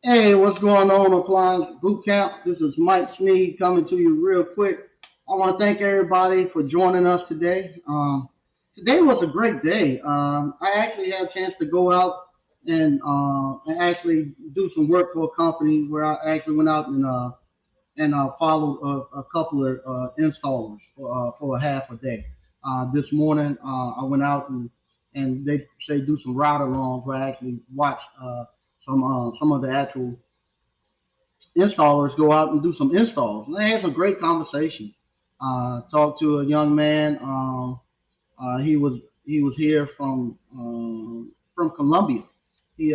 Hey, what's going on, Appliance Boot Camp? This is Mike Sneed coming to you real quick. I want to thank everybody for joining us today. Today was a great day. I actually had a chance to go out and actually do some work for a company where I actually went out and followed a couple of installers for a half a day. This morning, I went out and they say do some ride alongs where I actually watched some of the actual installers go out and do some installs. And they had some great conversation. Talked to a young man. He was here from Colombia. He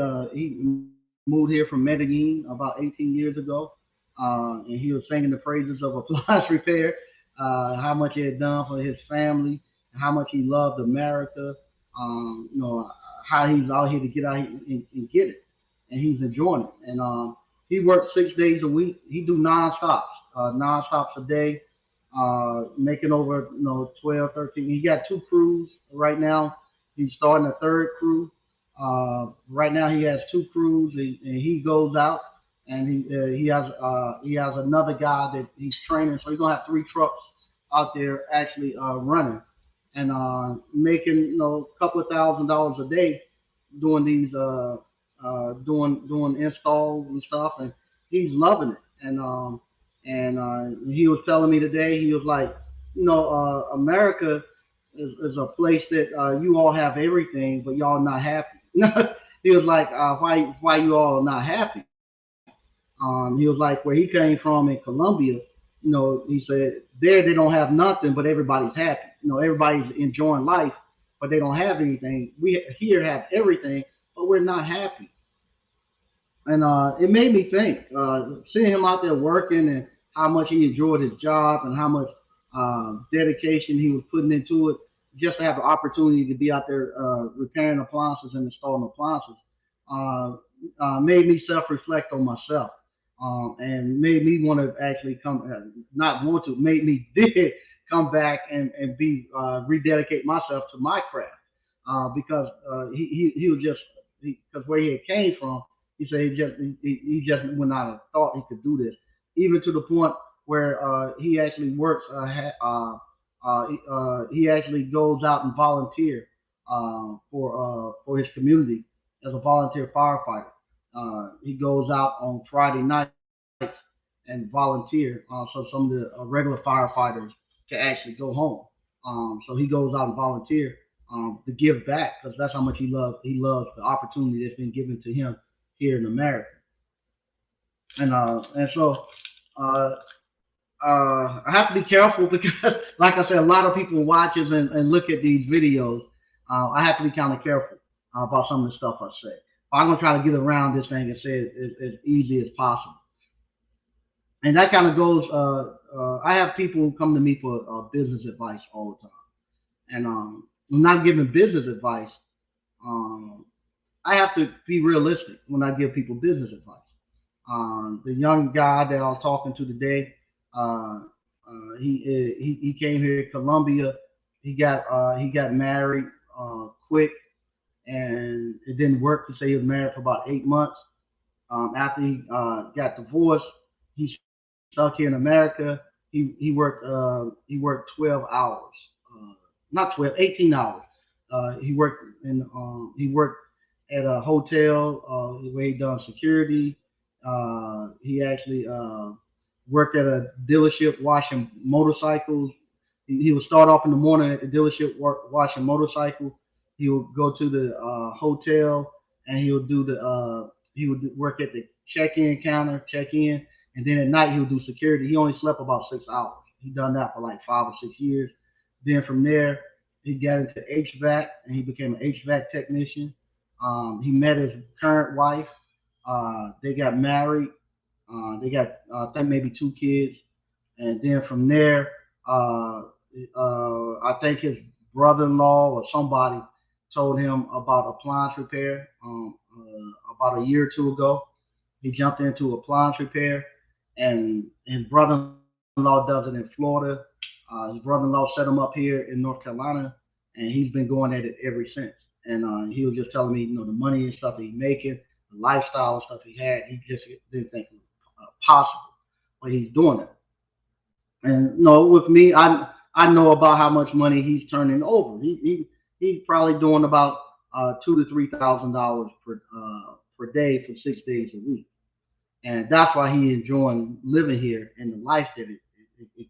moved here from Medellin about 18 years ago, and he was singing the praises of appliance repair, how much he had done for his family, how much he loved America. You know how he's out here to get out here and get it, and he's enjoying it. And he works 6 days a week. He do non-stops a day, making over 12, 13. He got two crews right now. He's starting a third crew. Right now he has two crews, and he goes out and he has another guy that he's training. So he's gonna have three trucks out there actually running and making a couple of $1,000s a day doing these doing installs and stuff, and he's loving it. And he was telling me today, he was like, America is a place that you all have everything, but y'all not happy. He was like, why you all not happy? He was like, where he came from in Colombia, he said there they don't have nothing, but everybody's happy. Everybody's enjoying life, but they don't have anything. We here have everything, but we're not happy. And it made me think, seeing him out there working and how much he enjoyed his job and how much dedication he was putting into it, just to have the opportunity to be out there repairing appliances and installing appliances, uh, made me self-reflect on myself, and made me want to actually come, not want to, made me did come back and be rededicate myself to my craft, because he was just because where he had came from, he said he just would not have thought he could do this, even to the point where he actually works. He actually goes out and volunteer for his community as a volunteer firefighter. He goes out on Friday nights and volunteer, so some of the regular firefighters can actually go home. So he goes out and volunteer to give back because that's how much he loves. He loves the opportunity that's been given to him here in America. And so uh, I have to be careful because, like I said, a lot of people watches and look at these videos. I have to be kind of careful about some of the stuff I say. I'm gonna try to get around this thing and say it as easy as possible. And that kind of goes. I have people who come to me for business advice all the time, and I'm not giving business advice. Um, I have to be realistic when I give people business advice. The young guy that I was talking to today, uh, he came here to Colombia. He got married quick, and it didn't work to say he was married for about 8 months. After he got divorced, he stuck here in America. He worked 12 hours, uh, not 12, 18 hours. He worked at a hotel where he done security. He actually worked at a dealership washing motorcycles. He would start off in the morning at the dealership washing motorcycles. He would go to the hotel and he would work at the check-in counter, check in, and then at night he would do security. He only slept about 6 hours. He done that for like 5 or 6 years. Then from there he got into HVAC and he became an HVAC technician. He met his current wife. They got married. They got I think maybe two kids, and then from there, I think his brother-in-law or somebody told him about appliance repair about a year or two ago. He jumped into appliance repair, and his brother-in-law does it in Florida. His brother-in-law set him up here in North Carolina, and he's been going at it ever since. And he was just telling me, the money and stuff that he's making. the lifestyle and stuff he had. He just didn't think it was possible, but he's doing it. And no, with me, I know about how much money he's turning over. He's probably doing about $2,000 to $3,000 per day for 6 days a week, and that's why he enjoying living here and the life that it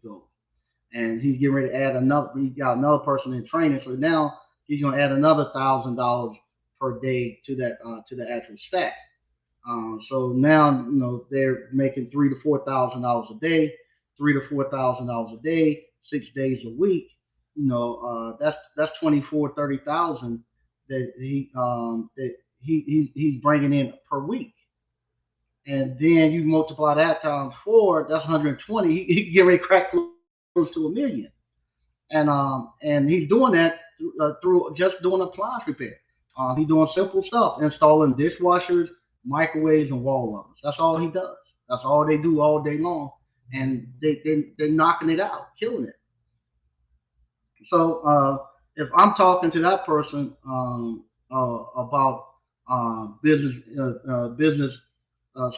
goes. And he's getting ready to add another. He got another person in training, so now he's going to add another $1,000 per day to the actual stack. So now they're making $3,000 to $4,000 a day, $3,000 to $4,000 a day, 6 days a week. That's 24, 30,000 that he's bringing in per week. And then you multiply that times four, that's 120. He get ready to crack close to a million. And he's doing that through just doing appliance repair. He's doing simple stuff, installing dishwashers, microwaves, and wall ovens. That's all he does. That's all they do all day long, and they're knocking it out, killing it. So if I'm talking to that person about business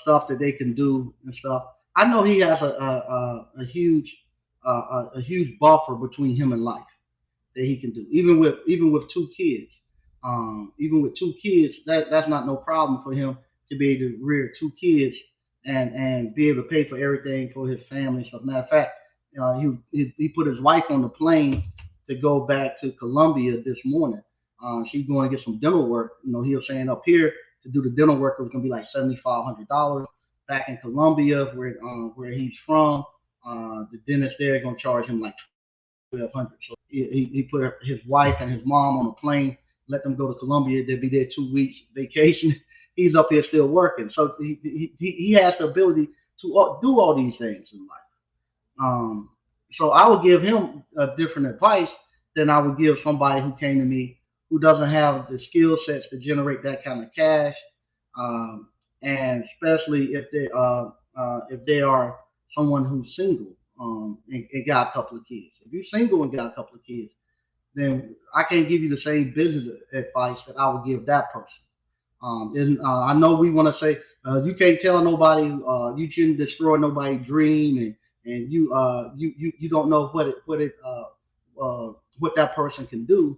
stuff that they can do and stuff, I know he has a huge buffer between him and life that he can do, even with two kids. Even with two kids, that's not no problem for him to be able to rear two kids and be able to pay for everything for his family and stuff. Matter of fact, he put his wife on the plane to go back to Colombia this morning. She's going to get some dental work. He was saying up here to do the dental work it was going to be like $7,500. Back in Colombia, where he's from, the dentist there is going to charge him like 1,200. So he put his wife and his mom on a plane, let them go to Colombia. They'll be there 2 weeks vacation. He's up here still working, so he has the ability to do all these things in life. Um, so I would give him a different advice than I would give somebody who came to me who doesn't have the skill sets to generate that kind of cash, um, and especially if they are someone who's single and got a couple of kids. If you're single and got a couple of kids, then I can't give you the same business advice that I would give that person. I know we want to say you can't tell nobody, you shouldn't destroy nobody's dream, and you don't know what that person can do.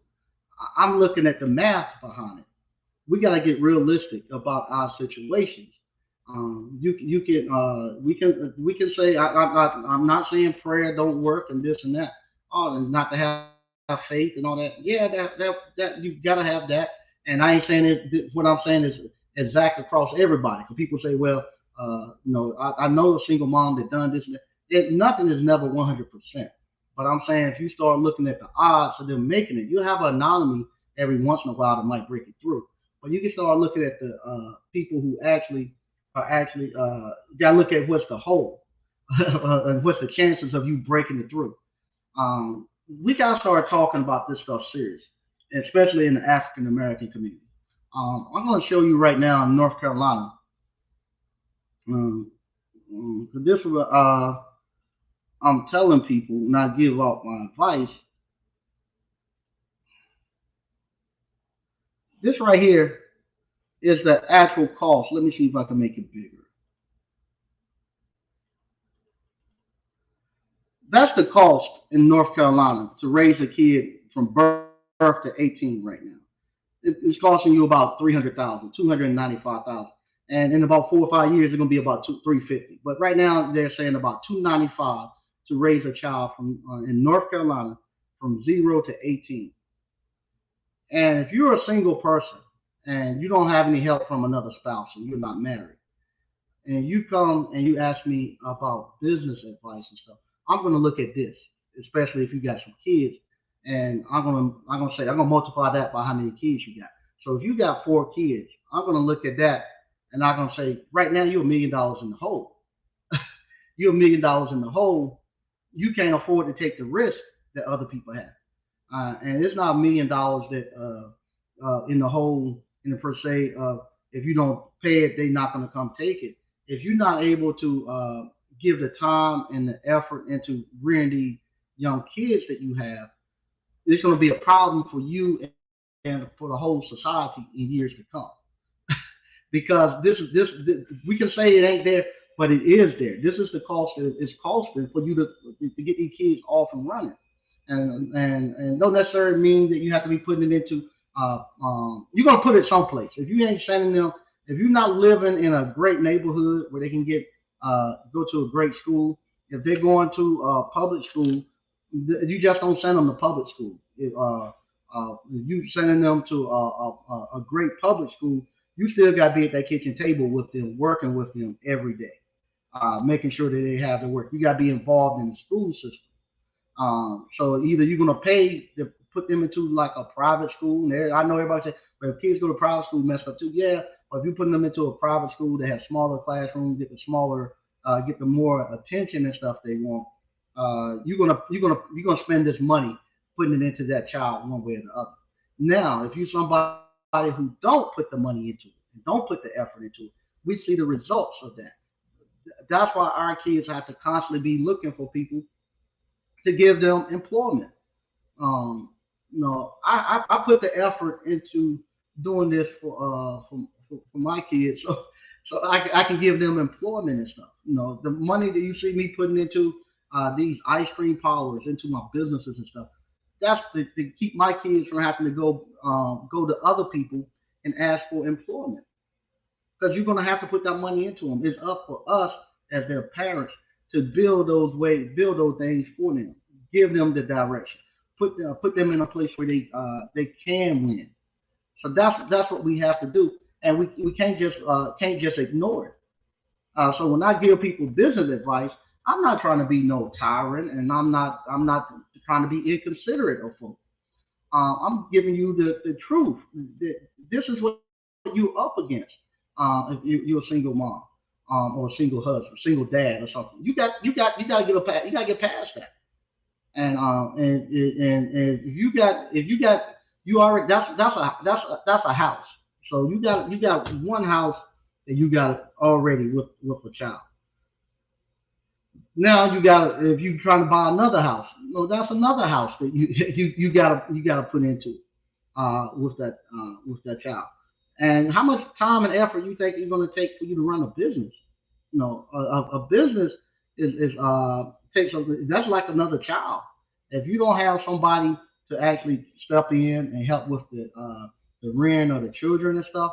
I'm looking at the math behind it. We got to get realistic about our situations. You can we can say I'm not saying prayer don't work and this and that. Oh, and not to have faith and all that. Yeah, that you got to have that. And I ain't saying it. What I'm saying is exact across everybody. Because people say, well, I know a single mom that done this. And that. Nothing is never 100%. But I'm saying if you start looking at the odds of them making it, you have an anomaly every once in a while that might break it through. But you can start looking at the people who actually you got to look at what's the whole and what's the chances of you breaking it through. We got to start talking about this stuff serious, especially in the African American community. I'm going to show you right now in North Carolina. Um, this is I'm telling people when I give out my advice. This right here is the actual cost. Let me see if I can make it bigger. That's the cost in North Carolina to raise a kid from birth to 18 right now. It's costing you about 300,000, 295,000, and in about 4 or 5 years, it's going to be about 350. But right now, they're saying about 295 to raise a child from in North Carolina from 0 to 18. And if you're a single person and you don't have any help from another spouse and you're not married, and you come and you ask me about business advice and stuff, I'm going to look at this, especially if you got some kids, and I'm gonna multiply that by how many kids you got. So if you got 4 kids, I'm going to look at that, and I'm going to say right now you're $1 million in the hole. You're $1 million in the hole. You can't afford to take the risk that other people have. And it's not $1 million that in the whole in the per se if you don't pay it, they're not going to come take it. If you're not able to give the time and the effort into rearing these young kids that you have, it's going to be a problem for you and for the whole society in years to come. because this we can say it ain't there, but it is there. This is the cost that it's costing for you to get these kids off and running, and don't necessarily mean that you have to be putting it into. You're gonna put it someplace. If you ain't sending them, if you're not living in a great neighborhood where they can get go to a great school, if they're going to public school, you just don't send them to public school. If you sending them to a great public school, you still got to be at that kitchen table with them, working with them every day, making sure that they have their work. You got to be involved in the school system. So either you're gonna pay to put them into like a private school. And I know everybody says, "But if kids go to private school, mess up too." Yeah, but if you're putting them into a private school that has smaller classrooms, get the more attention and stuff they want, you're gonna spend this money putting it into that child one way or the other. Now, if you're somebody who don't put the money into it and don't put the effort into it, we see the results of that. That's why our kids have to constantly be looking for people to give them employment. Um, I put the effort into doing this for my kids, so I can give them employment and stuff. The money that you see me putting into these ice cream parlors, into my businesses and stuff. That's to keep my kids from having to go to other people and ask for employment, because you're going to have to put that money into them. It's up for us as their parents to build those things for them, give them the direction, put them in a place where they can win. So that's what we have to do, and we can't just ignore it. So when I give people business advice, I'm not trying to be no tyrant, and I'm not trying to be inconsiderate of folks. I'm giving you the truth. This is what you're up against. If you're a single mom, or a single husband, single dad, or something, you got to get you got to get past that. And if you got you already that's a house. So you got one house that you got already with a child. Now you got, if you trying to buy another house, no, that's another house that you gotta put into with that child. And how much time and effort you think it's going to take for you to run a business? A business takes that's like another child. If you don't have somebody to actually step in and help with the rent or the children and stuff,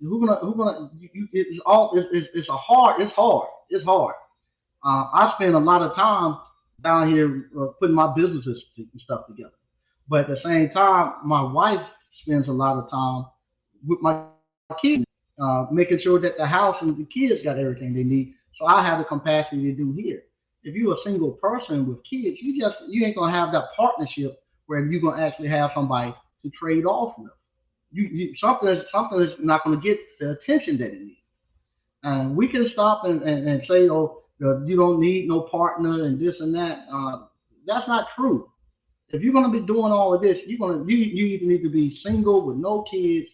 who gonna it's hard. I spend a lot of time down here putting my businesses and stuff together. But at the same time, my wife spends a lot of time with my kids, making sure that the house and the kids got everything they need. So I have the capacity to do here. If you're a single person with kids, you ain't gonna have that partnership where you're gonna actually have somebody to trade off with. Something is not gonna get the attention that it needs. And we can stop and say, oh, you don't need no partner and this and that. That's not true. If you're going to be doing all of this, you either need to be single with no kids,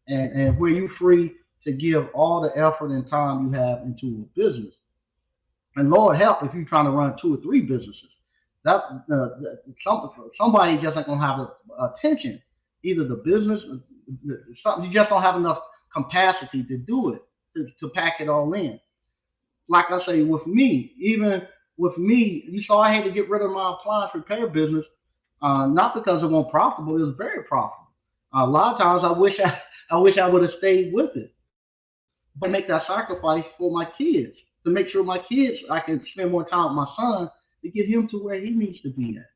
and where you're free to give all the effort and time you have into a business. And Lord help if you're trying to run two or three businesses. That somebody just ain't gonna have the attention. Either the business, something you just don't have enough capacity to do it, to pack it all in. Like I say, with me, even with me, you saw I had to get rid of my appliance repair business, not because it wasn't profitable. It was very profitable. A lot of times, I wish I would have stayed with it, but I had to make that sacrifice for my kids, to make sure my kids, I can spend more time with my son to get him to where he needs to be at.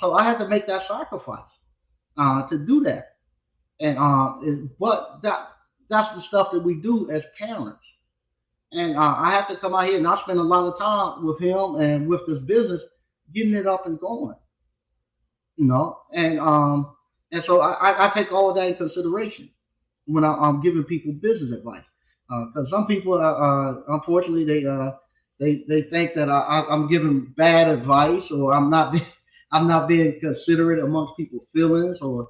So I had to make that sacrifice to do that. And but that's the stuff that we do as parents. And I have to come out here and I spend a lot of time with him and with this business, getting it up and going. And so I take all of that in consideration when I'm giving people business advice. Because some people, unfortunately, they think that I'm giving bad advice, or I'm not being considerate amongst people's feelings, or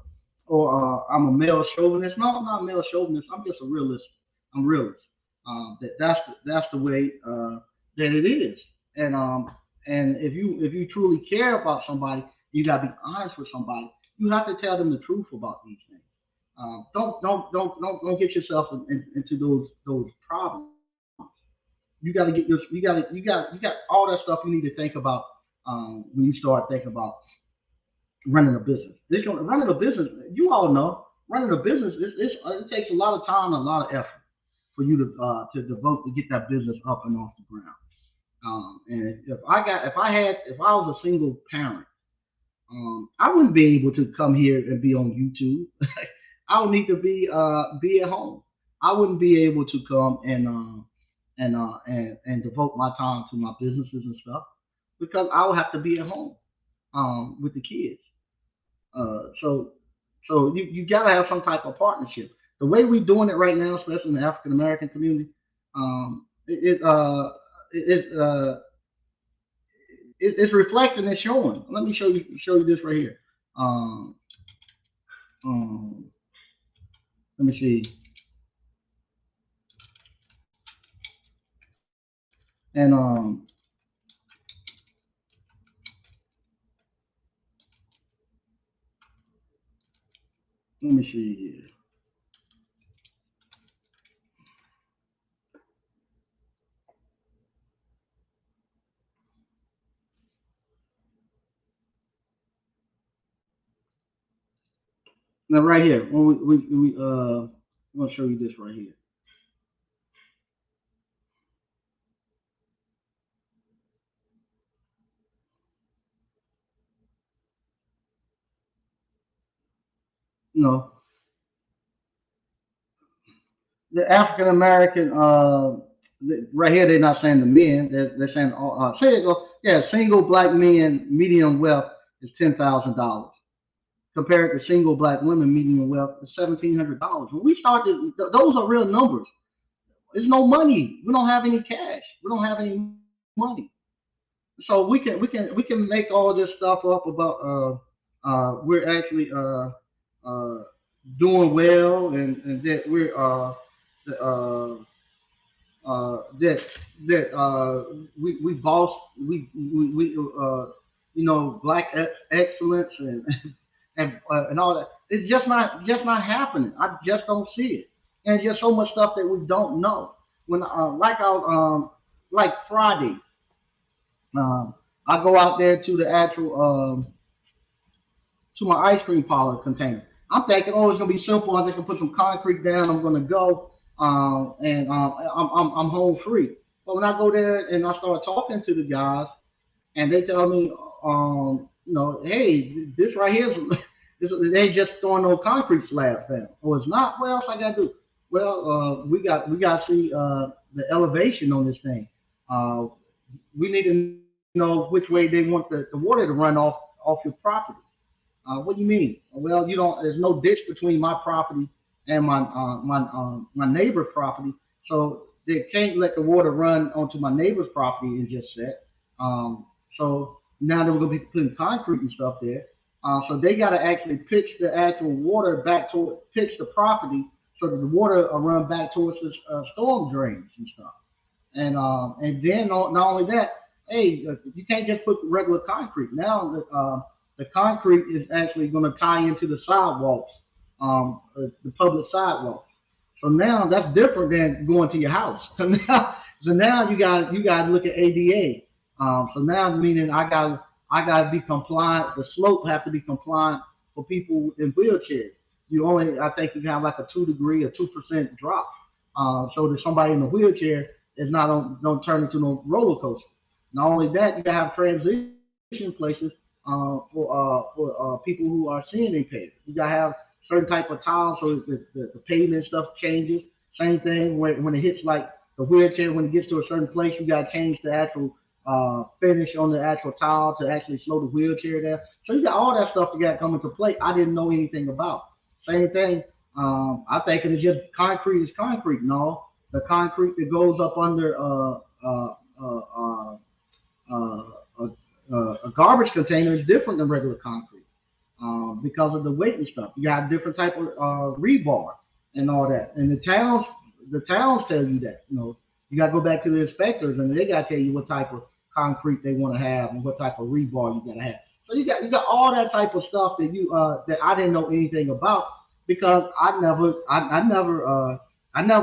I'm a male chauvinist. No, I'm not a male chauvinist. I'm just a realist. I'm realist. That's the way that it is. And if you truly care about somebody, you gotta be honest with somebody. You have to tell them the truth about these things. Don't get yourself into those problems. You got all that stuff you need to think about when you start thinking about running a business. Running a business, you all know, running a business it takes a lot of time and a lot of effort for you to devote to get that business up and off the ground. And if I was a single parent, I wouldn't be able to come here and be on YouTube. I would need to be at home. I wouldn't be able to come and devote my time to my businesses and stuff because I would have to be at home with the kids. So you gotta have some type of partnership. The way we're doing it right now, especially in the African American community, it it's reflecting and showing. Let me show you this right here. Um, um, let me see, and let me see here. Now right here, when I'm gonna show you this right here. You know, the African American right here they're not saying the men, they're saying say it go, yeah, single black men median wealth is $10,000 compared to single black women median wealth is $1,700. When we started, those are real numbers. There's no money. We don't have any cash. We don't have any money. So we can make all this stuff up about we're actually doing well and that we're that we boss we black excellence and all that. It's just not happening. I just don't see it, and there's just so much stuff that we don't know. When like Friday, I go out there to the actual to my ice cream parlor container. I'm thinking, oh, it's gonna be simple. I'm just gonna put some concrete down. I'm gonna go, and I'm home free. But when I go there and I start talking to the guys, and they tell me, hey, this right here is they ain't just throwing no concrete slabs down. Oh, it's not. What else I gotta do? Well, we got to see the elevation on this thing. Uh, we need to know which way they want the water to run off your property. What do you mean? Well, you don't. There's no ditch between my property and my neighbor's property, so they can't let the water run onto my neighbor's property and just set. So now that we're gonna be putting concrete and stuff there, so they got to actually pitch the actual water back to pitch the property so that the water will run back towards the storm drains and stuff. And then not only that, hey, you can't just put regular concrete. Now the concrete is actually going to tie into the sidewalks, the public sidewalks. So now that's different than going to your house. So now you got to look at ADA. So now meaning I got to be compliant. The slope have to be compliant for people in wheelchairs. I think you have like a 2 degree or 2% drop, so that somebody in a wheelchair is not don't turn into no roller coaster. Not only that, you gotta have transition places for people who are seeing impaired. You gotta have certain type of tiles so the pavement stuff changes. Same thing when it hits like the wheelchair, when it gets to a certain place, you gotta change the actual finish on the actual tile to actually slow the wheelchair down. So you got all that stuff that got to come into play. I didn't know anything about. Same thing. I think it's just concrete is concrete. No, the concrete that goes up under uh, a, a garbage container is different than regular concrete because of the weight and stuff. You got different type of rebar and all that. And the towns tell you that. You got to go back to the inspectors and they got to tell you what type of concrete they want to have and what type of rebar you got to have. So you got all that type of stuff that I didn't know anything about because I never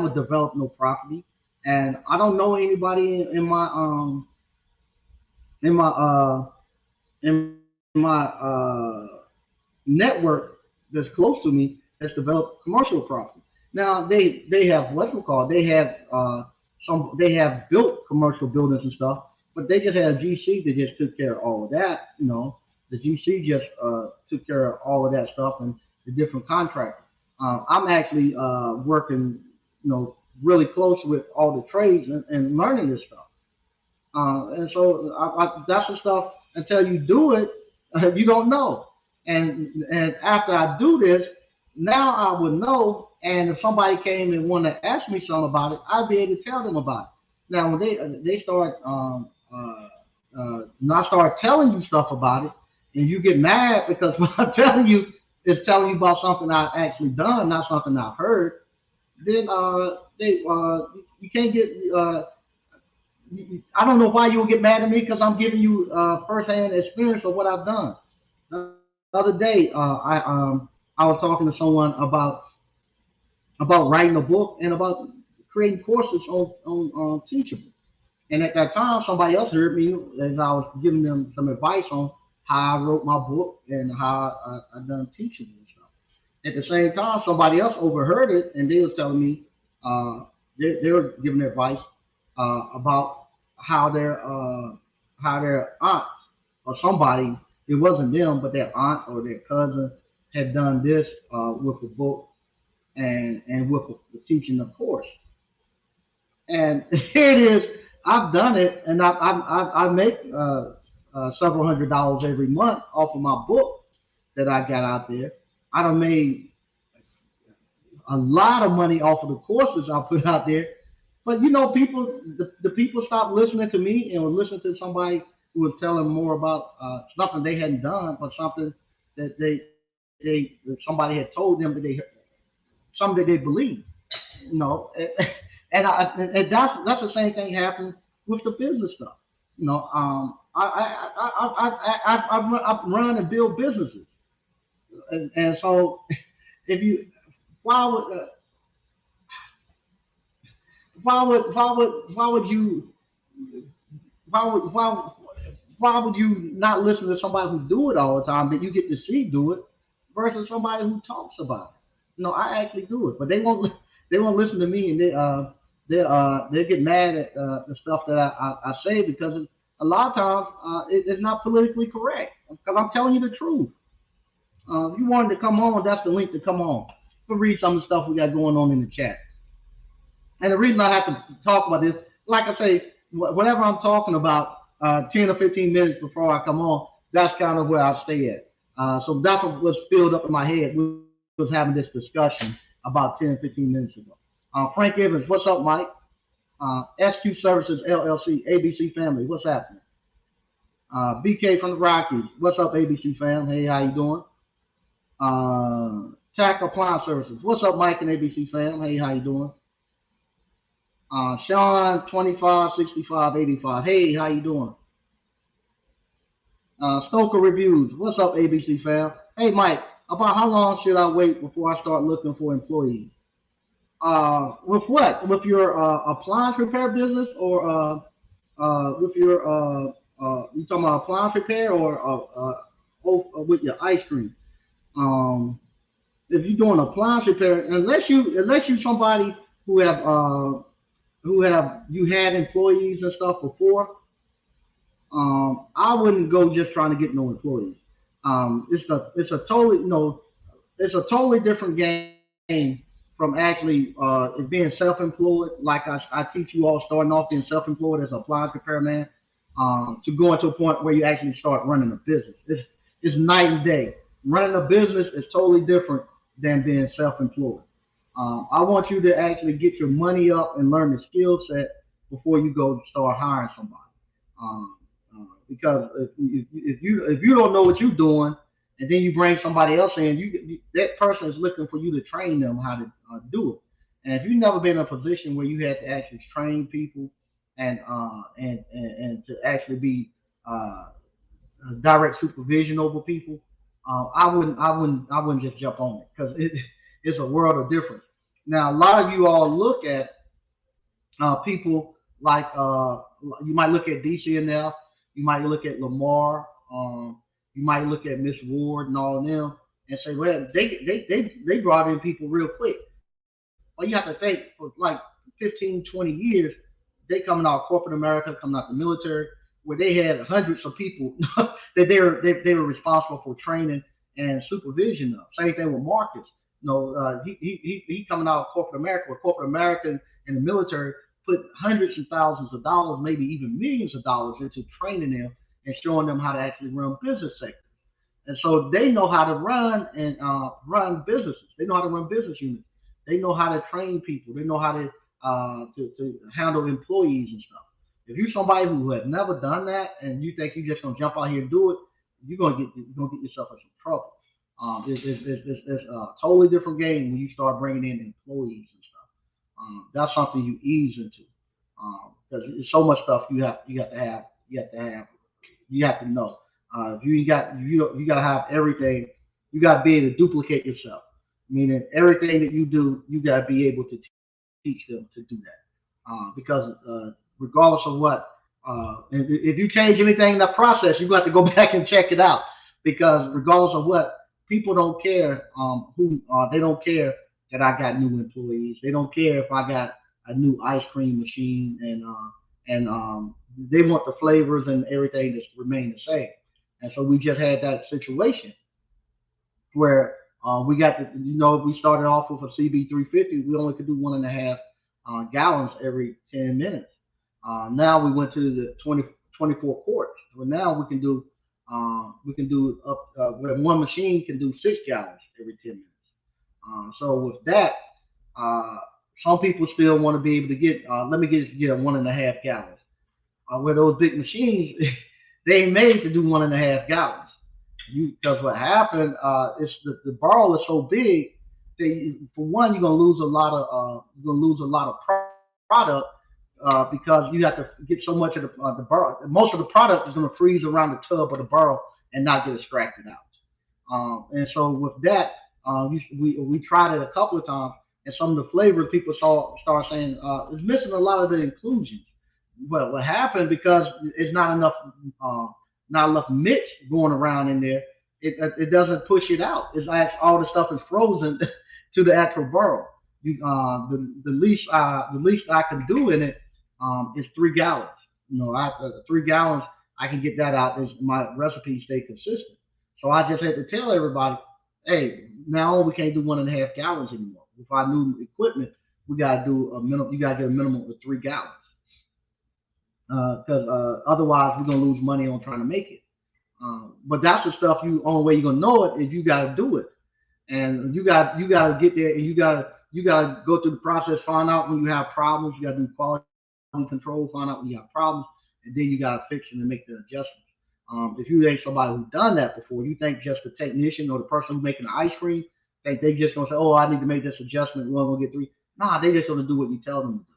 developed no property, and I don't know anybody in my in my network that's close to me that's developed commercial property. Now they have what's it called? They have built commercial buildings and stuff, but they just had a GC that just took care of all of that. The GC just took care of all of that stuff and the different contractors. I'm actually working, really close with all the trades and learning this stuff. And so that's the stuff. Until you do it, you don't know. And after I do this, now I would know. And if somebody came and wanted to ask me something about it, I'd be able to tell them about it. Now when they start not start telling you stuff about it, and you get mad because what I'm telling you is telling you about something I've actually done, not something I've heard, then you can't get I don't know why you will get mad at me because I'm giving you firsthand experience of what I've done. The other day, I was talking to someone about writing a book and about creating courses on Teachable. And at that time, somebody else heard me as I was giving them some advice on how I wrote my book and how I done Teachable and stuff. At the same time, somebody else overheard it and they was telling me they were giving advice about how their aunt or somebody, it wasn't them, but their aunt or their cousin had done this with the book and with the teaching of course. And here it is. I've done it, and I make several $100s every month off of my book that I got out there. I done made a lot of money off of the courses I put out there. But the people stopped listening to me and were listening to somebody who was telling more about something they hadn't done, but something that that somebody had told them something that they believed. You know, and that's the same thing happened with the business stuff. I run and build businesses, and so if you why would why would you why would why why would you not listen to somebody who do it all the time that you get to see do it versus somebody who talks about it? I actually do it, but they won't listen to me, and they get mad at the stuff that I say because a lot of times it's not politically correct because I'm telling you the truth. If you wanted to come on, that's the link to come on. We'll read some of the stuff we got going on in the chat. And the reason I have to talk about this, like I say, whatever I'm talking about, 10 or 15 minutes before I come on, that's kind of where I stay at. So that's what was filled up in my head. We was having this discussion about 10 or 15 minutes ago. Frank Evans, what's up, Mike? SQ Services LLC, ABC family, what's happening? BK from the Rockies, what's up, ABC fam? Hey, how you doing? TAC Appliance Services, what's up, Mike and ABC fam? Hey, how you doing? Sean 256585. Hey, how you doing? Stoker Reviews. What's up, ABC fam? Hey, Mike. About how long should I wait before I start looking for employees? With what? With your appliance repair business, or with your you talking about appliance repair, or with your ice cream? Um, if you're doing appliance repair, unless you somebody who have who have you had employees and stuff before, I wouldn't go just trying to get no employees. It's a totally different game from actually it being self-employed. Like I teach you all starting off being self-employed as a appliance repairman, to going to a point where you actually start running a business. It's night and day. Running a business is totally different than being self-employed. I want you to actually get your money up and learn the skill set before you go start hiring somebody. Um, because if you don't know what you're doing, and then you bring somebody else in, that person is looking for you to train them how to do it. And if you've never been in a position where you had to actually train people and to actually be direct supervision over people, I wouldn't just jump on it because it's a world of difference. Now, a lot of you all look at people like you might look at DCNF, you might look at Lamar, you might look at Miss Ward and all of them, and say, well, they brought in people real quick. Well, you have to think for like 15, 20 years, they coming out of corporate America, coming out the military, where they had hundreds of people that they were responsible for training and supervision of. Same thing with Marcus. He coming out of corporate America, where corporate America and the military put hundreds and thousands of dollars, maybe even millions of dollars into training them and showing them how to actually run business sectors. And so they know how to run and run businesses. They know how to run business units. They know how to train people. They know how to handle employees and stuff. If you're somebody who has never done that and you think you're just gonna jump out here and do it, you're gonna get yourself in some trouble. It's a totally different game when you start bringing in employees and stuff. That's something you ease into because there's so much stuff you have to know. If you got to have everything. You got to be able to duplicate yourself. Meaning everything that you do, you got to be able to teach them to do that. Because regardless of what, if you change anything in that process, you got to go back and check it out. Because regardless of what, people don't care they don't care that I got new employees. They don't care if I got a new ice cream machine and they want the flavors and everything to remain the same. And so we just had that situation where we got we started off with a CB350. We only could do 1.5 gallons every 10 minutes. Now we went to the 24 quarts. Well, now we can do up where one machine can do 6 gallons every 10 minutes. So with that, uh, some people still want to be able to get. Let me get a 1.5 gallons. Where those big machines, they ain't made to do 1.5 gallons. Because what happened is the barrel is so big. For one, you're gonna lose a lot of product because you have to get so much of the barrel. Most of the product is gonna freeze around the tub or the barrel and not get extracted out. And so with that, we tried it a couple of times, and some of the flavors people saw start saying it's missing a lot of the inclusions. But what happened because it's uh, not enough mix going around in there, it doesn't push it out. It's like all the stuff is frozen to the actual barrel. The least I can do in it is 3 gallons. After 3 gallons, I can get that out as my recipe stay consistent. So I just had to tell everybody, hey, now we can't do 1.5 gallons anymore. With our new equipment, we gotta do a minimum. You gotta get a minimum of 3 gallons, because otherwise we're gonna lose money on trying to make it. But that's the stuff you only way you're gonna know it is you gotta do it, and you gotta get there, and you gotta go through the process, find out when you have problems. You gotta do quality control, find out when you have problems, and then you gotta fix it and make the adjustments. If you ain't somebody who's done that before, you think just the technician or the person who's making the ice cream, think they just gonna say, "Oh, I need to make this adjustment. We're gonna get three." Nah, they just gonna do what you tell them to do.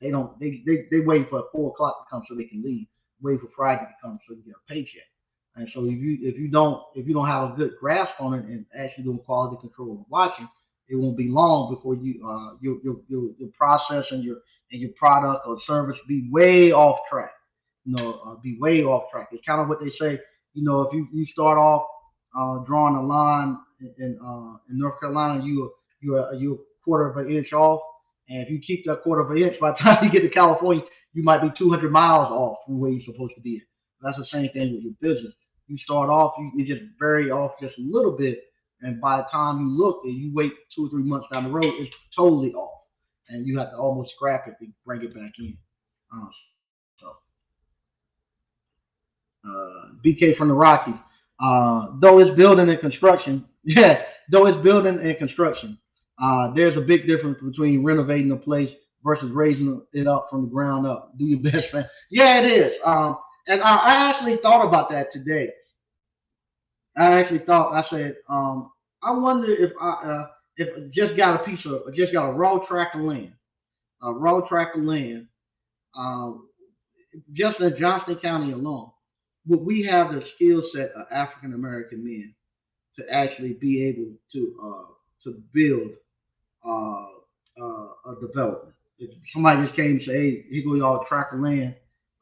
They don't. They wait for 4 o'clock to come so they can leave. Wait for Friday to come so you get a paycheck. And so if you don't have a good grasp on it and actually doing quality control and watching, it won't be long before your process and your product or service be way off track. Be way off track. It's kind of what they say. If you start off drawing a line in North Carolina, you a quarter of an inch off, and if you keep that quarter of an inch, by the time you get to California, you might be 200 miles off from where you're supposed to be. That's the same thing with your business. You start off, you just vary off just a little bit, and by the time you look and you wait 2 or 3 months down the road, it's totally off, and you have to almost scrap it to bring it back in. So BK from the Rockies. Though it's building and construction, yeah, though it's building and construction, there's a big difference between renovating a place versus raising it up from the ground up. Do your best, man. Yeah, it is. And I actually thought about that today. I said, I wonder if I just got just got a raw tract of land, a raw tract of land, uh, just in Johnston County alone, would we have the skill set of African American men to actually be able to to build uh, a development. If somebody just came and say, "Hey, here go y'all tract of land,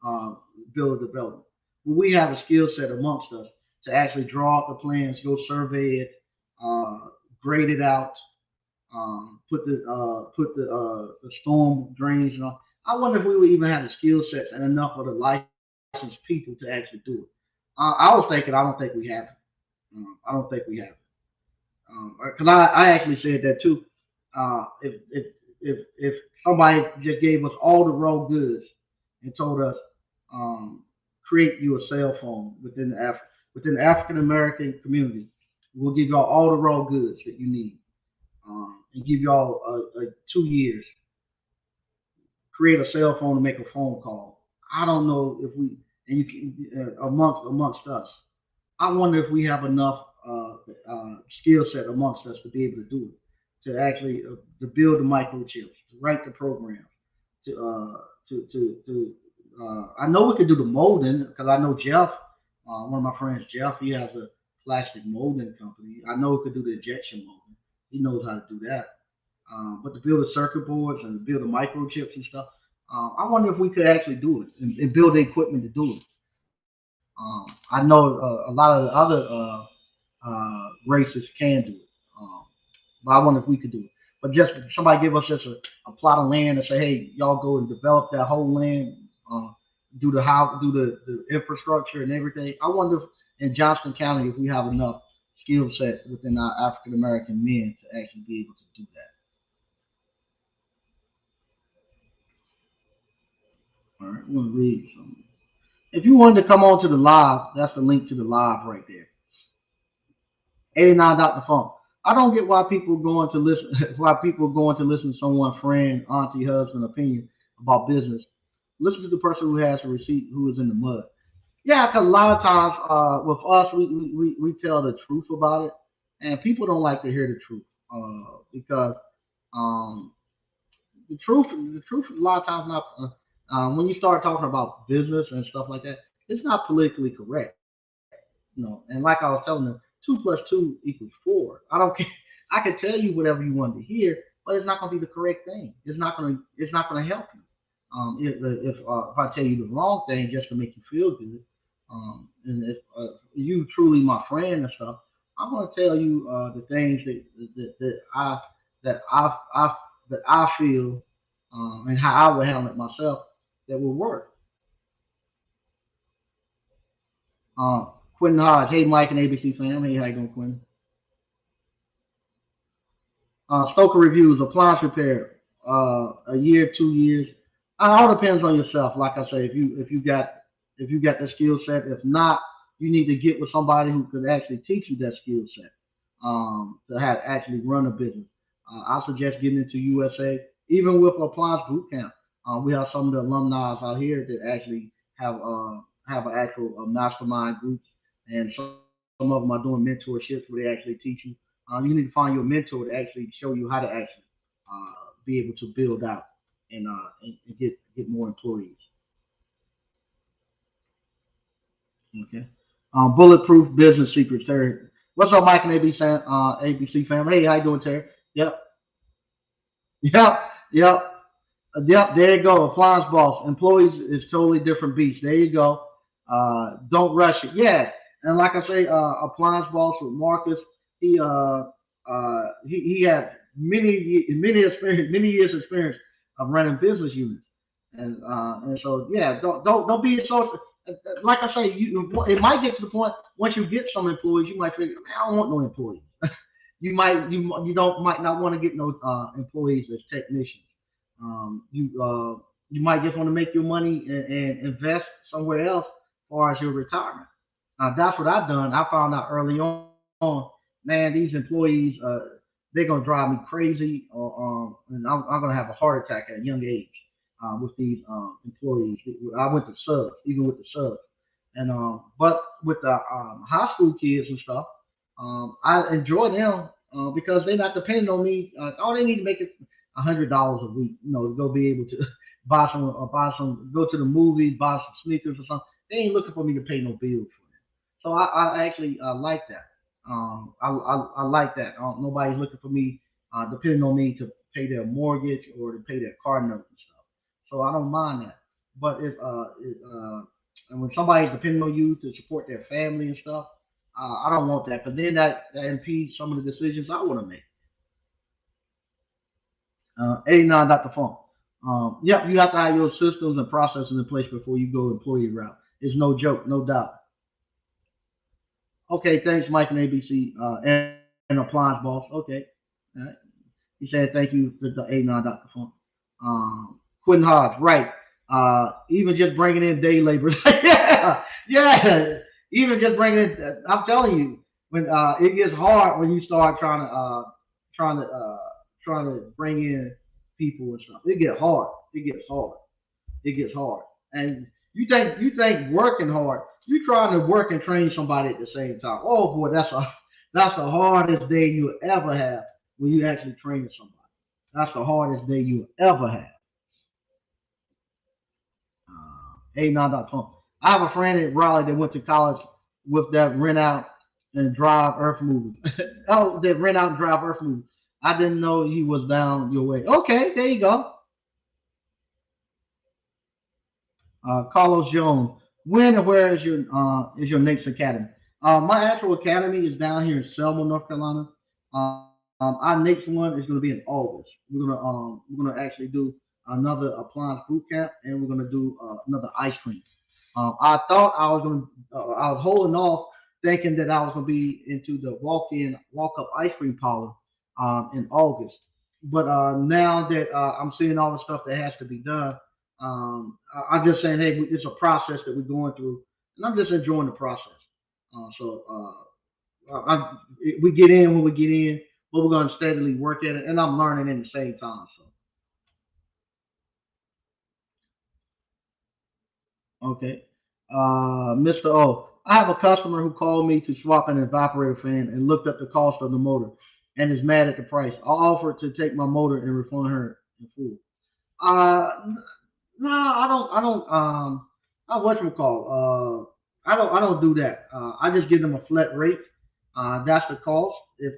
uh, build a development," well, we have a skill set amongst us to actually draw up the plans, go survey it, uh, grade it out, put the storm drains and all. I wonder if we would even have the skill sets and enough of the licensed people to actually do it. I was thinking, I don't think we have it. I don't think we have it. Because I actually said that too. If somebody just gave us all the raw goods and told us um, create you a cell phone within the African American community, we'll give y'all all the raw goods that you need, and give y'all 2 years create a cell phone to make a phone call. I don't know if we and you can amongst us. I wonder if we have enough skill set amongst us to be able to do it, to actually to build the microchips, to write the programs, to to I know we could do the molding because I know Jeff, one of my friends, Jeff, he has a plastic molding company. I know we could do the injection molding. He knows how to do that. But to build the circuit boards and to build the microchips and stuff, I wonder if we could actually do it and build the equipment to do it. I know a lot of the other races can do it, but I wonder if we could do it. But just somebody give us just a plot of land and say, hey, y'all go and develop that whole land, uh, do the how, do the infrastructure and everything. I wonder if in Johnston County if we have enough skill set within our African American men to actually be able to do that. All right, I'm gonna read some. If you wanted to come on to the live, that's the link to the live right there. 89 Dr. Funk. I don't get why people going to listen why people going to listen to someone friend, auntie, husband opinion about business. Listen to the person who has a receipt who is in the mud. Yeah, because a lot of times with us we tell the truth about it, and people don't like to hear the truth because um, the truth a lot of times not when you start talking about business and stuff like that, it's not politically correct. And like I was telling them, two plus two equals four. I don't care. I can tell you whatever you want to hear, but it's not going to be the correct thing. It's not going to help you. If I tell you the wrong thing just to make you feel good, and if you truly my friend and stuff, I'm going to tell you the things that I that I feel and how I would handle it myself that will work. Quentin Hodge, hey Mike and ABC fam, hey how you doing, Quentin? Stoker reviews, appliance repair, a year, 2 years. It all depends on yourself. Like I say, if you got the skill set. If not, you need to get with somebody who could actually teach you that skill set to have actually run a business. I suggest getting into USA, even with appliance boot camp. We have some of the alumni out here that actually have an actual mastermind groups, and some of them are doing mentorships where they actually teach you. You need to find your mentor to actually show you how to actually be able to build out and get more employees. Okay. Bulletproof business secrets, Terry. What's up, Mike and ABC family? Hey, how you doing, Terry? Yep, yep, yep. Yep, there you go. Appliance boss. Employees is totally different beast. There you go. Don't rush it. Yeah, and like I say, appliance boss with Marcus. He had many years experience of running business units, and so yeah, don't be so. Like I say, it might get to the point once you get some employees, you might figure, man, I don't want no employees. You don't might not want to get no employees as technicians. You might just want to make your money and invest somewhere else as far as your retirement. That's what I've done. I found out early on, man, these employees, they're gonna drive me crazy, and I'm gonna have a heart attack at a young age with these employees. I went to subs, even with the subs, and but with the high school kids and stuff, I enjoy them because they're not depending on me. All they need to make is $100 a week, to go be able to buy some, go to the movies, buy some sneakers or something. They ain't looking for me to pay no bills for them. So I actually like that. I like that. Nobody's looking for me, depending on me to pay their mortgage or to pay their car note and stuff. So I don't mind that. But and when somebody's depending on you to support their family and stuff, I don't want that because then that impedes some of the decisions I want to make. 89 Dr. Funk. Yep, you have to have your systems and processes in place before you go employee route. It's no joke, no doubt. Okay, thanks, Mike and ABC and Appliance Boss. Okay. All right. He said thank you for the 89 Dr. Funk. Quentin Hodge, right. Even just bringing in day laborers. Yeah, yeah. Even just bringing in, I'm telling you, when it gets hard when you start trying to, trying to bring in people and stuff. It gets hard. It gets hard. It gets hard. And you think working hard. You trying to work and train somebody at the same time. Oh boy, that's the hardest day you ever have when you actually train somebody. That's the hardest day you ever have. 89.com. I have a friend in Raleigh that went to college with that rent out and drive earth movers. Oh, that rent out and drive earth movers. I didn't know he was down your way. Okay, there you go. Carlos Jones. When and where is your next academy? My actual academy is down here in Selma, North Carolina. Our next one is going to be in August. We're gonna actually do another appliance boot camp, and we're gonna do another ice cream. I thought I was holding off, thinking that I was gonna be into the walk up ice cream parlor in August. But now that I'm seeing all the stuff that has to be done, I'm just saying, hey, it's a process that we're going through, and I'm just enjoying the process. We get in when we get in, but we're going to steadily work at it, and I'm learning in the same time. So, okay. Mr. O, I have a customer who called me to swap an evaporator fan and looked up the cost of the motor and is mad at the price. I offered to take my motor and refund her in full. Uh, no, I don't. What you call? I don't do that. I just give them a flat rate. That's the cost. If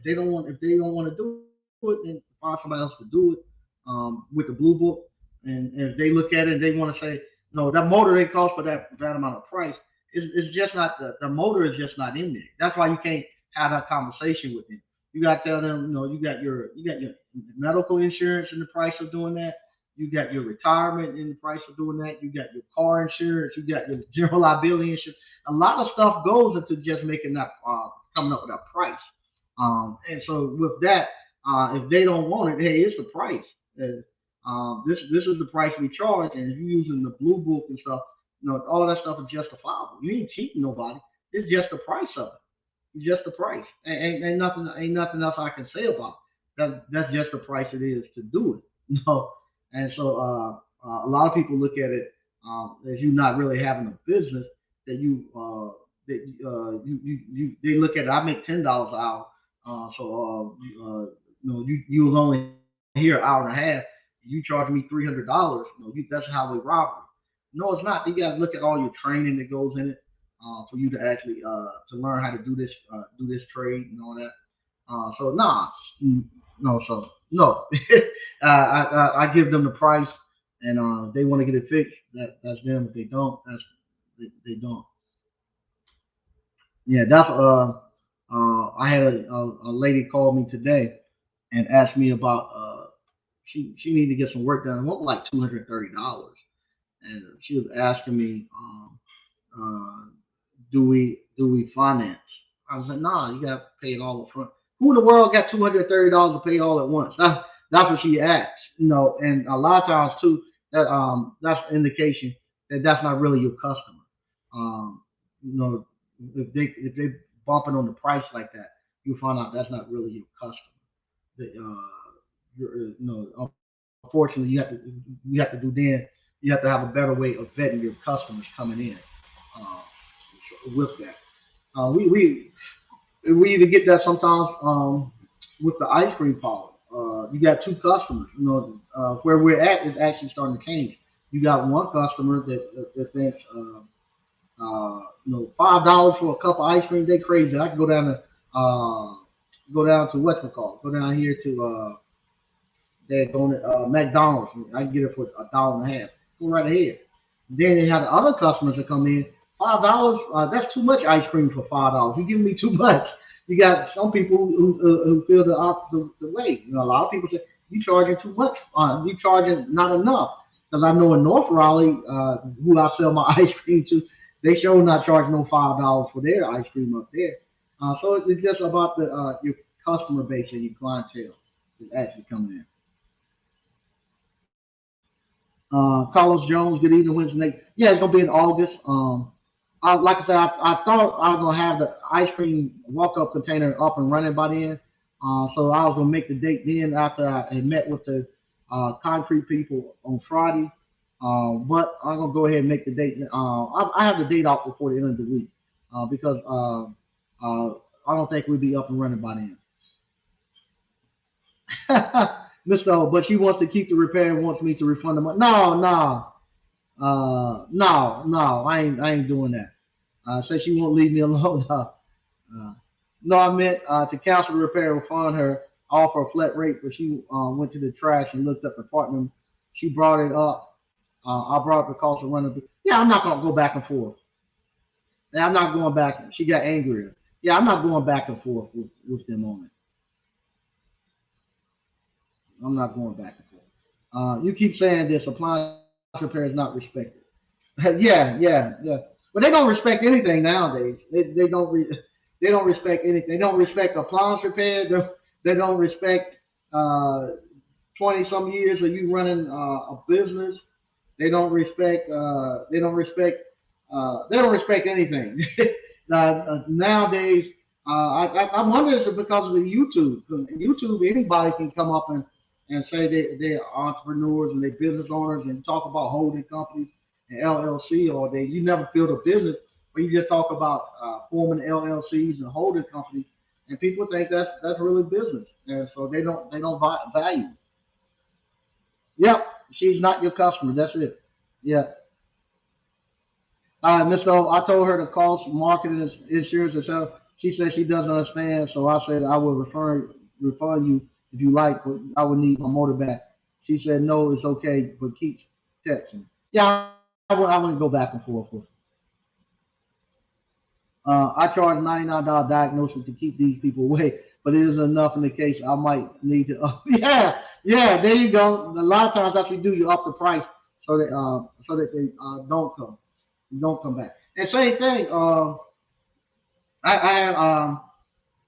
they don't want to do it, then find somebody else to do it. With the blue book, and if they look at it and they want to say, no, that motor ain't cost for that amount of price. It's just not the motor is just not in there. That's why you can't have that conversation with them. You got to tell them, you got your medical insurance in the price of doing that. You got your retirement in the price of doing that. You got your car insurance. You got your general liability insurance. A lot of stuff goes into just making that coming up with that price. And so with that, if they don't want it, hey, it's the price. This is the price we charge, and if you're using the blue book and stuff, all of that stuff is justifiable. You ain't cheating nobody. It's just the price of it. It's just the price. Ain't nothing else I can say about it. That's just the price it is to do it. And so a lot of people look at it as you not really having a business that they look at it. I make $10 an hour, you was only here an hour and a half. You charge me $300. That's highway robbery. No, it's not. You got to look at all your training that goes in it for you to actually to learn how to do this trade and all that. So nah, no, so no. I give them the price, and if they want to get it fixed, that's them. If they don't, they don't. Yeah, that's I had a lady call me today and asked me about she needed to get some work done. It wasn't like $230, and she was asking me, uh, do we finance? I was like, nah, you got to pay it all up front. Who in the world got $230 to pay all at once? That's what she asked. And a lot of times too, that's an indication that that's not really your customer. Um, you know, if they bumping on the price like that, you'll find out that's not really your customer. Unfortunately, you have to do then. You have to have a better way of vetting your customers coming in uh, with that. We even get that sometimes with the ice cream parlor. You got two customers. Where we're at is actually starting to change. You got one customer that thinks. $5 for a cup of ice cream. They crazy. I can go down to what's it called? Go down here to they're going to McDonald's. I can get it for $1.50. Go right ahead. Then they have the other customers that come in. $5. That's too much ice cream for $5. You giving me too much. You got some people who feel the opposite way. A lot of people say you charging too much. You charging not enough. Because I know in North Raleigh, who I sell my ice cream to, they sure not charging no $5 for their ice cream up there. So it's just about the your customer base and your clientele is actually coming in. Carlos Jones, good evening, Wednesday. Yeah, it's gonna be in August. Like I said, I thought I was gonna have the ice cream walk-up container up and running by then. So I was gonna make the date then after I had met with the concrete people on Friday. But I'm gonna go ahead and make the date. I have the date out before the end of the week because I don't think we'll be up and running by then. Mr. O, but she wants to keep the repair and wants me to refund the money. No, no, no. I ain't doing that. Says she won't leave me alone. No, I meant to cancel the repair and refund her, offer a flat rate, but she went to the trash and looked up the part number. She brought it up. I brought up the cost of running. Yeah, I'm not gonna go back and forth. Yeah, I'm not going back. She got angrier. Yeah, I'm not going back and forth with them on it. I'm not going back and forth. You keep saying this appliance repair is not respected. Yeah, yeah, yeah. But they don't respect anything nowadays. They don't respect anything. They don't respect appliance repair. They don't respect 20 some years of you running a business. They don't respect. They don't respect anything. Nowadays, I wonder if it's because of the YouTube. Because YouTube, anybody can come up and say they're entrepreneurs and they're business owners and talk about holding companies and LLC all day. You never build a business, but you just talk about forming LLCs and holding companies, and people think that's really business, and so they don't value. Yep, she's not your customer. That's it. Yeah. Miss O, I told her the cost, marketing, insurance, and stuff. She said she doesn't understand, so I said I will refund you if you like, but I would need my motor back. She said no, it's okay, but keep texting. Yeah, I wouldn't go back and forth with. I charge $99 diagnosis to keep these people away, but it isn't enough in the case I might need to. Yeah, yeah, there you go. A lot of times, after you do, you up the price so that they don't come back. And same thing. I had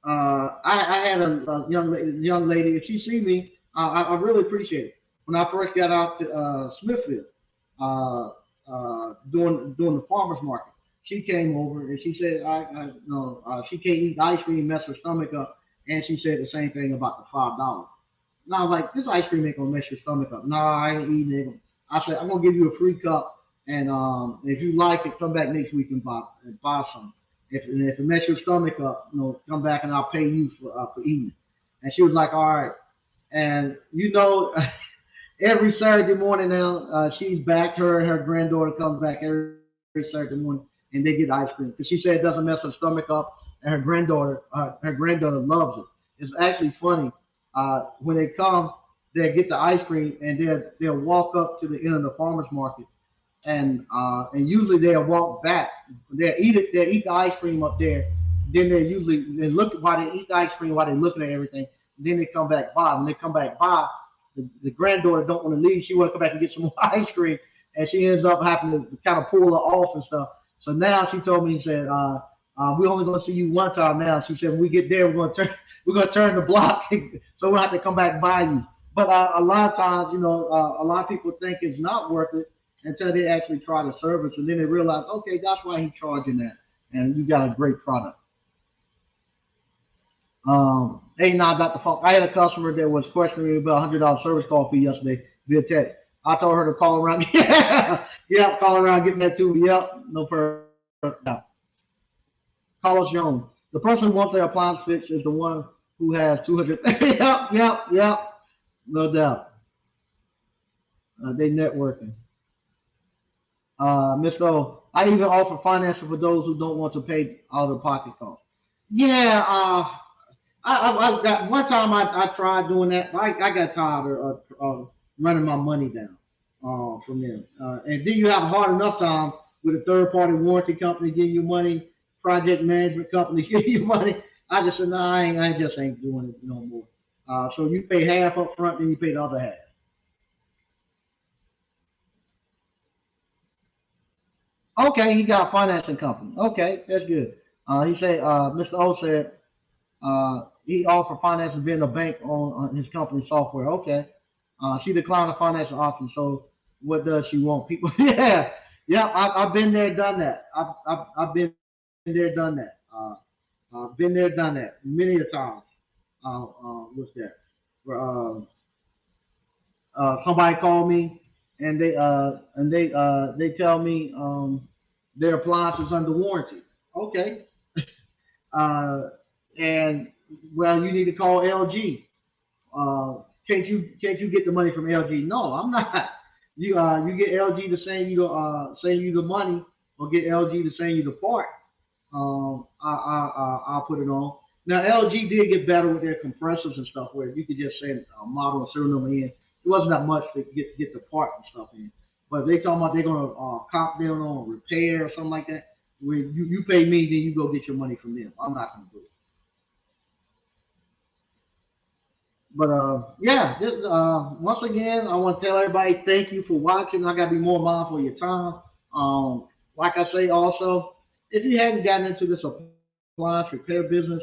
I had a young lady. If she see me, I really appreciate it. When I first got out to Smithfield, doing the farmers market, she came over and she said, I no, she can't eat ice cream, mess her stomach up, and she said the same thing about the $5. And I was like, this ice cream ain't gonna mess your stomach up. No, I ain't eating it. I said, I'm gonna give you a free cup, and if you like it, come back next week and buy some. If it messes your stomach up, come back and I'll pay you for eating it. And she was like, all right. And every Saturday morning now, she's back. Her and her granddaughter comes back every Saturday morning, and they get ice cream because she said it doesn't mess her stomach up, and her granddaughter loves it. It's actually funny. When they come, they get the ice cream, and they'll walk up to the end of the farmers market, and usually they'll walk back. They'll eat the ice cream up there. Then they look while they eat the ice cream while they're looking at everything. Then they come back by. When they come back by, the granddaughter don't want to leave. She want to come back and get some more ice cream, and she ends up having to kind of pull her off and stuff. So now she told me, she said, "We're only going to see you one time now." She said, "When we get there, we're going to turn the block, so we'll have to come back by you." But a lot of times, a lot of people think it's not worth it until they actually try the service, and then they realize, okay, that's why he's charging that, and you got a great product. Hey, now I got the phone. I had a customer that was questioning me about $100 service call fee yesterday via text. I told her to call around. Yeah, yeah, call around, get that too. Yep, no problem. Yeah. Carlos Jones. The person who wants their appliance fixed is the one who has 200. Yep, yep, yep. No doubt. They networking. Miss O, I even offer financing for those who don't want to pay out of pocket costs. Yeah, I got one time I tried doing that. I got tired of running my money down from them. And then you have a hard enough time with a third party warranty company giving you money, project management company giving you money. I just said, no, I just ain't doing it no more. So you pay half up front, then you pay the other half. Okay, he got a financing company. Okay, that's good. He said, Mr. O said, he offered financing via the bank on his company software. Okay. She declined the financial option. So what does she want? People, yeah, yeah. I've been there, done that. I've been there, done that. Been there, done that many a times. What's that? Where, somebody called me and they tell me their appliance is under warranty. Okay. Uh, and well, you need to call LG. Can't you get the money from LG? No, I'm not. You get LG to send you the money, or get LG to send you the part. I'll put it on. Now LG did get better with their compressors and stuff, where you could just send a model and serial number in. It wasn't that much to get the part and stuff in. But they talking about they're gonna comp down on repair or something like that. Where you pay me, then you go get your money from them. I'm not gonna do it. But yeah, once again, I want to tell everybody thank you for watching. I got to be more mindful of your time. Like I say, also, if you hadn't gotten into this appliance repair business,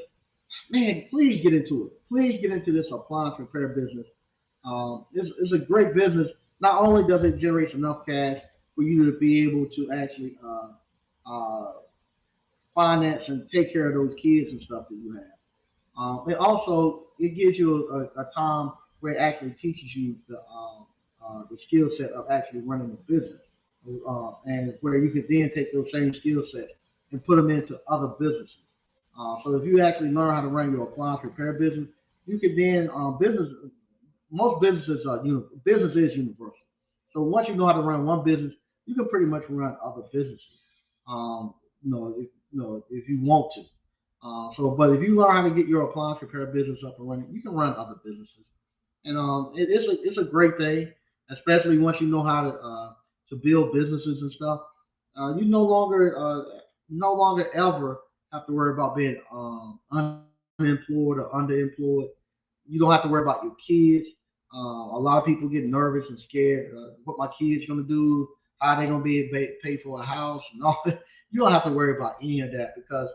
man, please get into it. Please get into this appliance repair business. It's a great business. Not only does it generate enough cash for you to be able to actually finance and take care of those kids and stuff that you have. It also it gives you a time where it actually teaches you the skill set of actually running a business, and where you can then take those same skill sets and put them into other businesses. So if you actually learn how to run your appliance repair business, you can then business. Most businesses are business is universal. So once you know how to run one business, you can pretty much run other businesses. If you want to. But if you learn how to get your appliance repair business up and running, you can run other businesses, and it's a great thing, especially once you know how to build businesses and stuff. You no longer ever have to worry about being unemployed or underemployed. You don't have to worry about your kids. A lot of people get nervous and scared. What my kids gonna do? How they gonna be able to pay for a house and all that. You don't have to worry about any of that because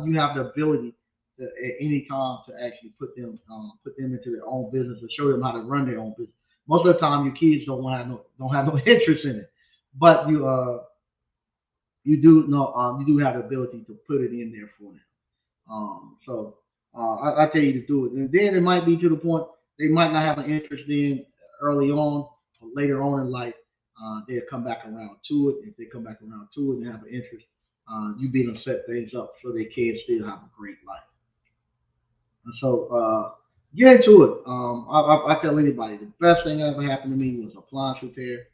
you have the ability to, at any time to actually put them into their own business and show them how to run their own business. Most of the time, your kids don't have no interest in it, but you do know you do have the ability to put it in there for them. I tell you to do it, and then it might be to the point they might not have an interest in early on, or later on in life. They'll come back around to it. If they come back around to it and have an interest, you be able to set things up so they can still have a great life. And so get into it. I tell anybody the best thing that ever happened to me was appliance repair.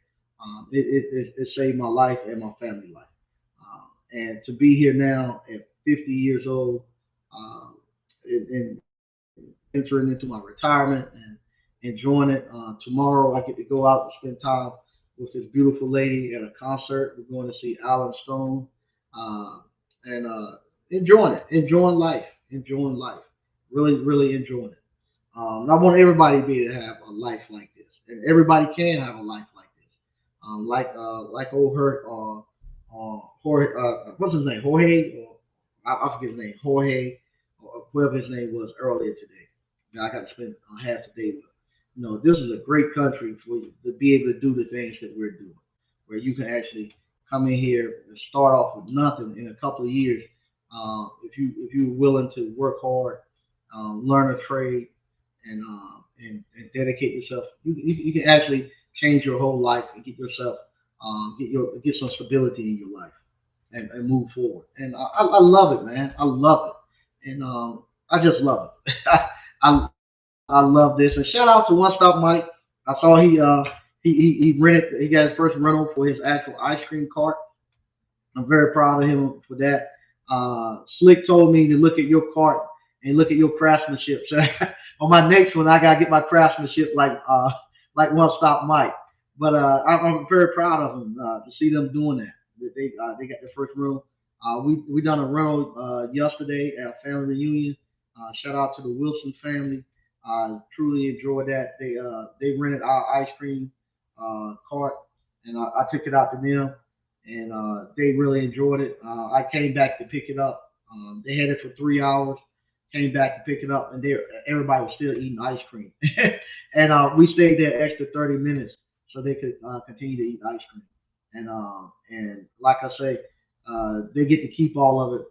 It saved my life and my family life. And to be here now at 50 years old, um, and entering into my retirement and enjoying it. Tomorrow I get to go out and spend time with this beautiful lady at a concert. We're going to see Alan Stone, uh, and enjoying it, enjoying life, really, really enjoying it. I want everybody to be able to have a life like this, and everybody can have a life like this. Like old hurt, Jorge, what's his name? Jorge, or I forget his name. Jorge, or whoever his name was earlier today. Now I got to spend half the day with. This is a great country for you to be able to do the things that we're doing, where you can actually come in here and start off with nothing in a couple of years. If you're willing to work hard, learn a trade, and dedicate yourself, you can actually change your whole life and get yourself get some stability in your life and move forward. And I love it, man. I love it, and I just love it. I I love this. And shout out to One Stop Mike. I saw he rented he got his first rental for his actual ice cream cart. I'm very proud of him for that. Slick told me to look at your cart and look at your craftsmanship. So on my next one, I gotta get my craftsmanship like One Stop Mike. But I'm very proud of them to see them doing that. They got their first room. We done a rental yesterday at a family reunion. Shout out to the Wilson family. Truly enjoyed that. They rented our ice cream cart, and I took it out to them, and they really enjoyed it. I came back to pick it up. They had it for 3 hours. Came back to pick it up, and everybody was still eating ice cream. And we stayed there extra 30 minutes so they could continue to eat ice cream. And like I say, they get to keep all of it,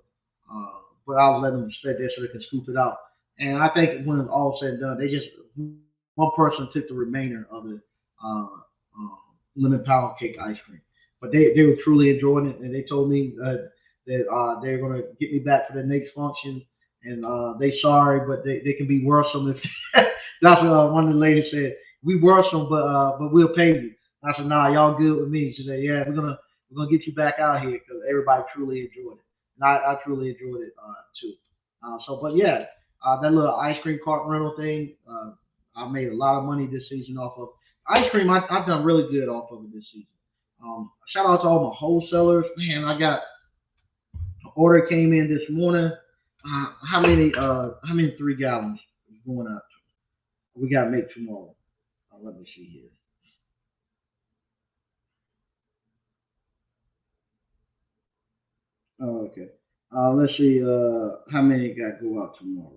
but I was letting them stay there so they can scoop it out. And I think when it's all said and done, they just one person took the remainder of the uh, lemon pound cake ice cream. But they were truly enjoying it, and they told me that they're gonna get me back for the next function, and they sorry, but they can be worrisome. If that's what one of the ladies said. We worrisome, but we'll pay you. I said, nah, y'all good with me. She said, yeah, we're gonna get you back out here because everybody truly enjoyed it, and I truly enjoyed it too. But yeah, that little ice cream cart rental thing, I made a lot of money this season off of ice cream. I've done really good off of it this season. Shout out to all my wholesalers. Man, I got an order came in this morning. How many 3 gallons is going out? We got to make tomorrow. Let me see here. Okay. Let's see how many got to go out tomorrow.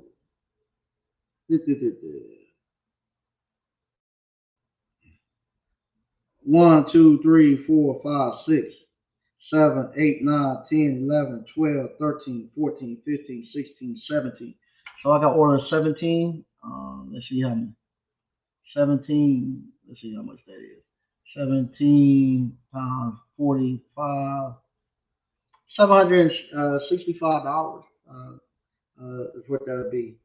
One, two, three, four, five, six, 7, 8, 9, 10, 11, 12, 13, 14, 15, 16, 17. So I got order 17. Let's see how many. 17. Let's see how much that is. 17 pounds 45. $765 is what that'll be.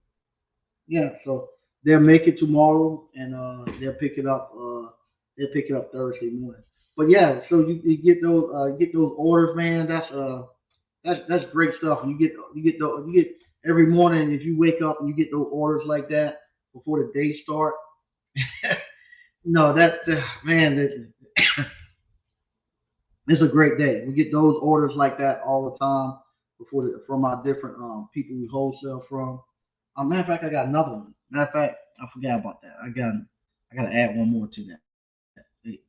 Yeah, so they'll make it tomorrow, and they'll pick it up. They'll pick it up Thursday morning. But yeah, so you get those orders, man. That's great stuff. And you get every morning if you wake up and you get those orders like that before the day start. No, man, it's a great day. We get those orders like that all the time from our different people we wholesale from. Matter of fact, I got another one. Matter of fact, I forgot about that. I got to add one more to that. Hey,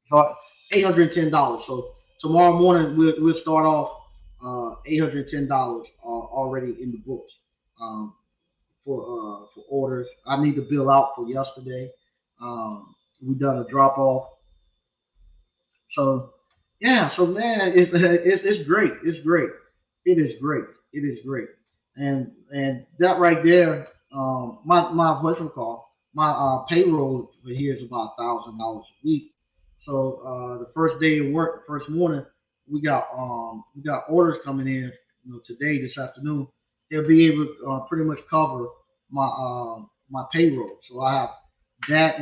so $810. So tomorrow morning we'll start off $810 already in the books um, for orders. I need to bill out for yesterday. We done a drop off. So yeah, so man, it's great. It's great. It is great. It is great. And that right there, my what's it called? My payroll for here is about $1,000 a week. So the first day of work, the first morning, we got orders coming in. Today this afternoon, they'll be able to pretty much cover my payroll. So I have that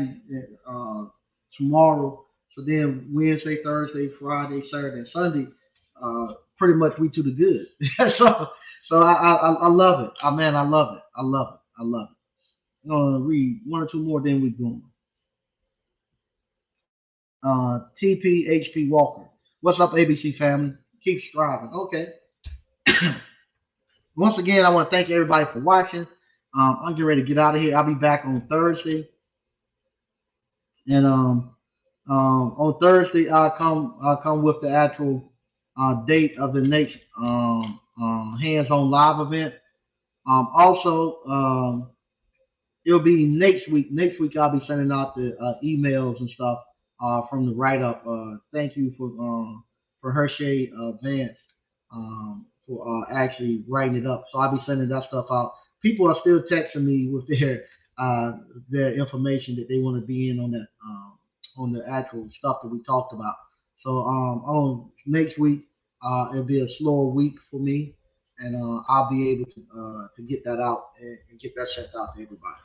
tomorrow. So then Wednesday, Thursday, Friday, Saturday, and Sunday, pretty much we to the good. So I love it. Man, I love it. I love it. I love it. I'm gonna read one or two more, then we're going. TPHP Walker. What's up, ABC family? Keep striving. Okay. Once again, I want to thank everybody for watching. I'm getting ready to get out of here. I'll be back on Thursday, and on Thursday I'll come with the actual date of the next hands-on live event. Also, it'll be next week. Next week I'll be sending out the emails and stuff from the write up. Thank you for Hershey Vance for actually writing it up. So I'll be sending that stuff out. People are still texting me with their information that they want to be in on the actual stuff that we talked about. So on next week it'll be a slower week for me, and I'll be able to get that out and get that sent out to everybody.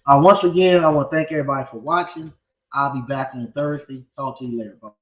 Once again, I want to thank everybody for watching. I'll be back on Thursday. Talk to you later. Bye.